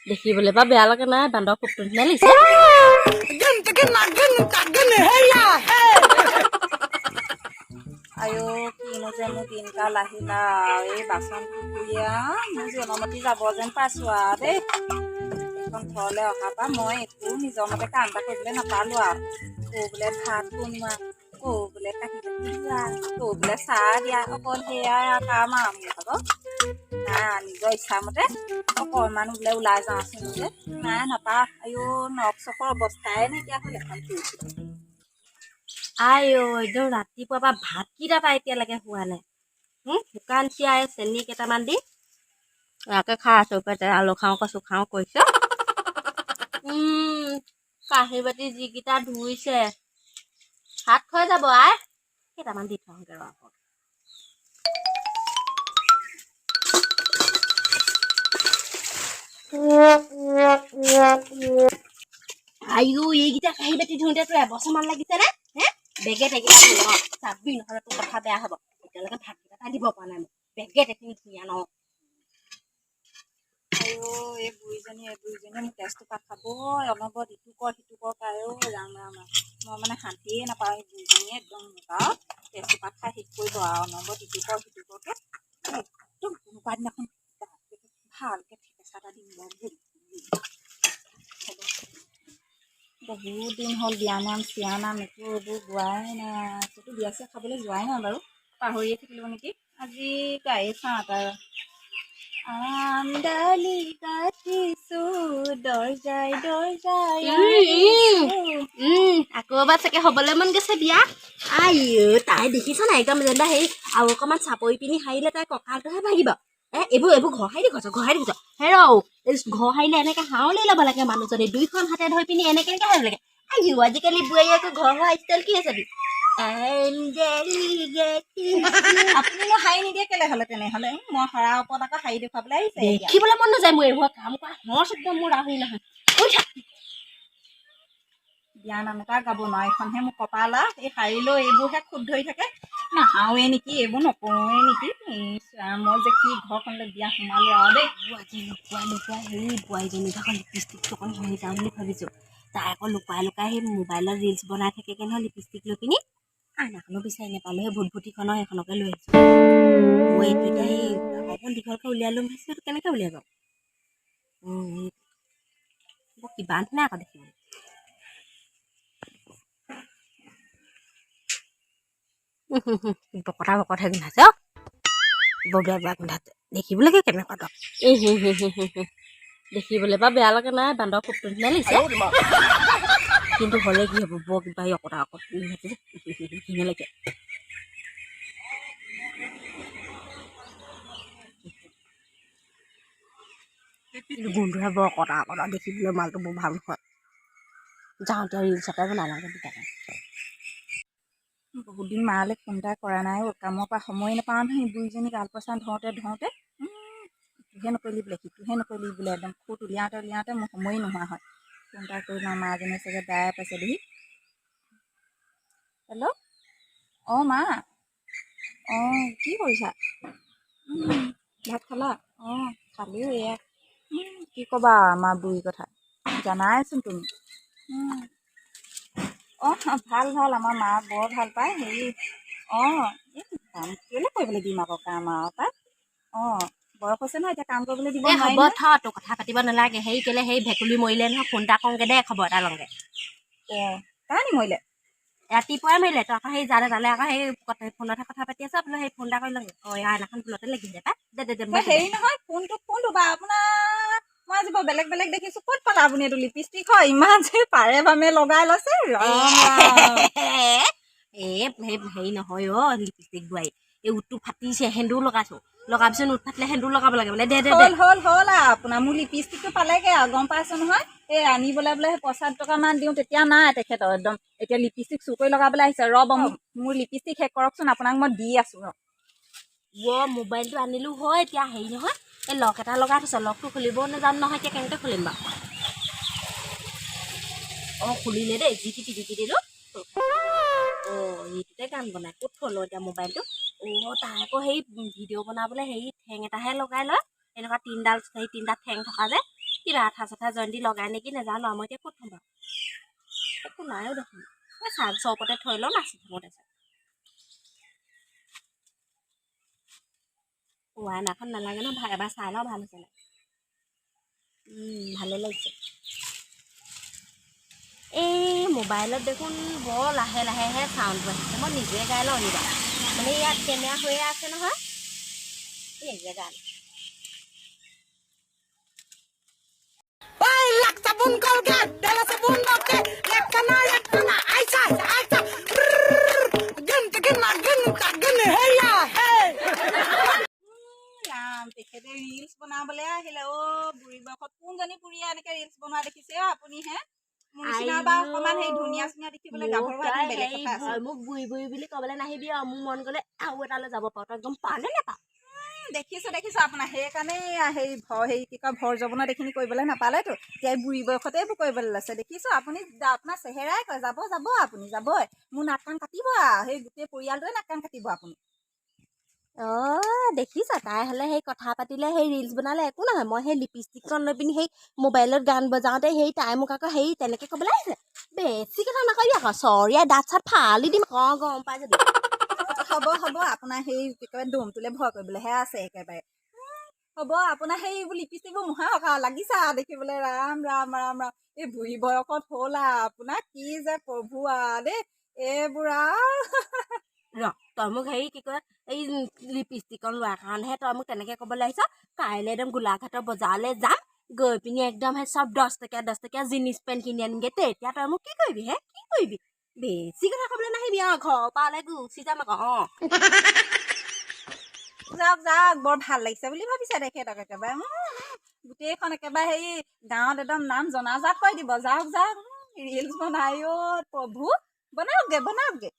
দেখিবলৈ বা বেয়া লাগে নাই বান্দৰ পুতটো নিচিনা লাগিছে আয়ো কিনো যে মোৰ দিনকাল আহিলা এই বাচন টুকুৰীয়া মোৰ জনমতি যাব যেন পাইছোঁ আৰু দেই এখন ঘৰলৈ অহাৰ পৰা মই একো নিজৰ মতে কাম এটা কৰিবলৈ নাপালোঁ আৰু বোলে ভাত বনোৱা বোলে কাঁহী বাতি ধোৱা বোলে চাহ দিয়া অকল সেয়াই কাম আৰু মোৰ ভাগৰ নাই নিজৰ ইচ্ছামতে অকণমান বোলে ওলাই যাওঁচোন বোলে নাই নাপা আয়ো নখ চখৰ অৱস্থাই নাইকিয়া হ'ল এখন ফুৰিছোঁ একদম ৰাতিপুৱাৰ পৰা ভাতকেইটা পাই এতিয়ালৈকে হোৱা নাই শুকান চিয়াই চেনি কেইটামান দি ইয়াকে খাই আছো আলু খাওঁ কচু খাওঁ কৈছো কাঁহী বাতি যিকেইটা ধুইছে ভাত খোৱা যাব কেইটামান দি থওঁগে ৰ আকৌ এইকেইটা কাঁহী বাতি ধুওঁতে তোৰ এবছৰমান লাগিছে নে বেগে টেগেটা চাবি নহ'লে তোৰ কথা বেয়া হ'ব এতিয়ালৈকে ভাতকেইটা পাই দিব পৰা নাই বেগে টেগিনি ধুনীয়া ন আয়ো এই বুঢ়ীজনীয়ে মোক তেজটো পাত খাব অনবৰত ইটো কৰ সিটো কৰ তাইও ৰাম ৰাম মই মানে শান্তিয়ে নাপাওঁ এই বুঢ়ীজনীয়ে একদম আৰু তেজটো পাত খাই শেষ কৰিব আৰু অনবৰত ইটো কৰ সিটো কৰকে একদম কোনোবা দিনাখন ভালকৈ ঠেকেচা এটা দিম বহুত দিন হ'ল বিয়া নাম চিয়া নাম একো এইবোৰ গোৱাই নাই একোতো বিয়া চিয়া খাবলৈ যোৱাই নাই বাৰু পাহৰিয়ে থাকিলোঁ নেকি আজি গায়ে চাওঁ তাৰ আমদালি কাটিছো দৰ্জাই আকৌ এবাৰ চাগে হ'বলৈ মন গৈছে বিয়া তাই দেখিছ নাই একদম যেনিবা সেই আৰু অকণমান চাপৰি পিনি সাৰিলে তাই কঁকালটোহে ভাগিব এইবোৰ ঘৰ সাৰি দেখিছ ঘৰ সাৰিলে এনেকে হাওলি ল'ব লাগে মানুহজনী দুইখন হাতে ধৰি পিনি এনেকে সাৰিব লাগে আজিকালি বোৱাৰী আকৌ ঘৰ হোৱা ষ্টাইল কি আছে আপুনিনো সাৰি নিদিয়ে কেলে হ'লে তেনেহ'লে মই সৰাৰ ওপৰত আকৌ সাৰি দেখুৱাবলৈ আহিছে দেখিবলৈ মন নাযায় মোৰ এইবোৰ কাম কৰা নৰ্ছ একদম মোৰ ৰাহুল নহয় বিয়া নাম এটা গাব নোৱাৰো এইখনহে মোৰ কপাল এই সাৰিলেও এইবোৰহে খুব ধৰি থাকে নাহাওৱে নেকি এইবোৰ নকৰোৱে নেকি মই যে কি ঘৰখনলৈ বিয়া সোমালোঁ আৰু দেই আজি লুকুৱাই হেৰি বোৱাৰীজনী ভাগৰ লিপষ্টিকটো অকণ লৈ যাওঁ বুলি ভাবিছোঁ তাই আকৌ লুকুৱাই সেই মোবাইলত ৰিলচ বনাই থাকেগে নহয় লিপষ্টিক লৈ পিনি আইনাখনো বিচাৰি নাপালোঁ সেই ভুটভুটিখনৰ সেইখনকে লৈ আহিছোঁ মই এইটো এতিয়া সেই অকণ দীঘলকৈ উলিয়াই ল'ম ভাবিছোঁ কেনেকৈ উলিয়াই বাৰু কিবা নিচিনা আকৌ দেখিবলৈ বকতাহে গোন্ধাইছে বেয়া গোন্ধাইছে দেখিবলৈকে কেনেকুৱা দক দেখিবলৈ বা বেয়া লাগে নাই বান্দৰ পুতটো নিচিনা লাগিছে কিন্তু হ'লে কি হ'ব বৰ কিবা অকতা ঘিনে লাগে গোন্ধহে বৰ কটা দেখিবলৈ মালটো বৰ ভাল নহয় যাওঁতে ৰিলচ এটাই বনাই লাগে দুটাকে বহুত দিন মালৈ ফোন এটা কৰা নাই কামৰ পৰা সময় নাপাওঁ নহয় বুঢ়ীজনীক আলপৈচান ধৰোঁতে ইটোহে নকৰিলি বোলে সিটোহে নকৰিলি বোলে একদম খুট উলিয়াওঁতে মোৰ সময়ে নোহোৱা হয় ফোন এটা কৰি লওঁ মাজনীয়ে চাগে বেয়াই পাইছে দেহি হেল্ল' অঁ মা অঁ কি কৰিছা ভাত খালা অঁ খালোঁ এয়া কি ক'বা আমাৰ বুঢ়ীৰ কথা জানাইচোন তুমি অঁ ভাল আমাৰ মা বৰ ভাল পায় হেৰি অঁ এই কাম কেলৈ কৰিবলৈ দিম আকৌ কাম আৰু তাত অঁ বয়স হৈছে নহয় এতিয়া কাম কৰিবলৈ দিব নোৱাৰি হ'ব থ তোৰ কথা পাতিব নালাগে হেৰি কেলে সেই ভেকুলী মৰিলে নহয় ফোন এটা কৰোঁগে দে খবৰ এটা লওঁগে অঁ কাৰ নি মৰিলে ৰাতিপুৱাই মাৰিলে তই আকৌ সেই জালে আকৌ সেই ফোনতহে কথা পাতি আছ বোলে সেই ফোন এটা কৰি লওঁগে আইনাখন ভুলতে লাগি দে হেৰি নহয় কোনটো বা আপোনাৰ মই আজি বৰ বেলেগ দেখিছোঁ ক'ত পালা আপুনি এইটো লিপষ্টিক হয় ইমান যে পাৰে বামে লগাই লৈছে হেৰি নহয় লিপষ্টিক বোৱাৰী এই উঠটো ফাটিছে সেন্দুৰ লগাইছোঁ লগাৰ পিছত উঠ ফাটিলে সেন্দুৰ লগাব লাগে বোলে দে হ'ল আপোনাৰ মোৰ লিপষ্টিকটো পালেগে আৰু গম পাইছো নহয় এই আনিবলৈ বোলে 50 টকামান দিওঁ তেতিয়া নাই তেখেতৰ একদম এতিয়া লিপষ্টিক চুৰ কৰি লগাবলৈ আহিছে মোৰ লিপষ্টিক শেষ কৰকচোন আপোনাক মই দি আছো মোবাইলটো আনিলোঁ হয় এতিয়া হেৰি নহয় এই লক এটা লগাই থৈছে লকটো খুলিবও নাজানো নহয় এতিয়া কেনেকৈ খুলিম বাৰু খুলিলে দেই জিকিটি দিলোঁ এইটোতে গান বনাই ক'ত থ'লো এতিয়া মোবাইলটো তাই আকৌ সেই ভিডিঅ' বনাবলৈ হেৰি ঠেং এটাহে লগাই লয় এনেকুৱা তিনডাল সেই তিনটা ঠেং থকা যে কিবা আঠা চাঠা জয়ন্তী লগাই নেকি নেজানো আৰু মই এতিয়া ক'ত থ'ম বাৰু একো নাইও দেখোন এই চাৰ্জৰ ওপৰতে থৈ লওঁ নাচি থাকোঁ তাৰপিছত আইনাখন নালাগে ন এবাৰ চাই লওঁ ভাল হৈছে নাই ভালে লাগিছে এই মোবাইলত দেখোন বৰ লাহে লাহেহে চাউণ্ডটো আহিছে মই নিজে গাই লওঁ নিবা মানে ইয়াত কেমেৰা হৈয়ে আছে নহয় নিজে গান sabun Colgate, de la sabun Moke, yakana, aisa, gun, hey ya, hey. Ram তেখেতে ৰিলছ বনাবলৈ আহিলে বুঢ়ী বয়সত কোনজনী বুঢ়ীয়ে এনেকে ৰিলছ বনোৱা দেখিছে আপুনি হে মোৰ নিচিনা বা অকমান সেই ধুনীয়া চুনীয়া দেখিবলৈ গাভৰু হোৱাটো বেলেগ কথা আছে মোক বুঢ়ী বুঢ়ী বুলি ক'বলৈ নাহিবি আৰু মোৰ মন গ'লে আৰু এটালৈ যাব পাৰো তই একদম পাওঁ নে নাপাওঁ দেখিছো আপোনাৰ সেইকাৰণে হেৰি কি কয় ভৰ জবনা দেখিনি কৰিবলৈ নাপালেতো এতিয়া বুঢ়ী বয়সতে এইবোৰ কৰিবলৈ লৈছে দেখিছো আপুনি আপোনাৰ চেহেৰাই কয় যাব আপুনি যাবই মোৰ নাক কাণ কাটিব সেই গোটেই পৰিয়ালটোৱে নাক কাণ কাটিব আপুনি দেখিছা তাই হ'লে সেই কথা পাতিলে সেই ৰিলছ বনালে একো নহয় মই সেই লিপষ্টিকখন লৈ পিনি সেই মোবাইলত গান বজাওঁতে সেই তাই মোক আকৌ সেই তেনেকে ক'বলৈ আহিছে বেছি কথা নকবি আকৌ চৰিয়া দাঁত চাত ফালি দিম গম পাই যাবি হ'ব আপোনাৰ সেই একেবাৰে দমটোলে ভয় কৰিবলৈহে আছে একেবাৰে হ'ব আপোনাৰ সেই লিপষ্টিকবোৰ মোহাওক লাগিছা দেখিবলৈ ৰাম ৰাম ৰাম ৰাম এই বুঢ়ী বয়সত হ'ল আপোনাৰ কি যে প্ৰভু দেই এইবোৰ তই মোক হেৰি কি কয় এই লিপষ্টিকখন লোৱাৰ কাৰণেহে তই মোক তেনেকে ক'বলৈ আহিছ কাইলৈ একদম গোলাঘাটৰ বজাৰলৈ যাম গৈ পিনি একদম সেই চব 10 টকীয়া জিন্স পেণ্ট কিনি আনিমগে তেতিয়া তই মোক কি কৰিবি হে কি কৰিবি বেছি কথা ক'বলৈ নাহিবি ঘৰৰ পৰা ওলাই গুচি যাম আকৌ যাওক বৰ ভাল লাগিছে বুলি ভাবিছে তেখেতক একেবাৰে গোটেইখন একেবাৰে হেৰি গাঁৱত একদম নাম জনাজাত কৰি দিব যাওক ৰিলছ বনাই প্ৰভু বনাওকগে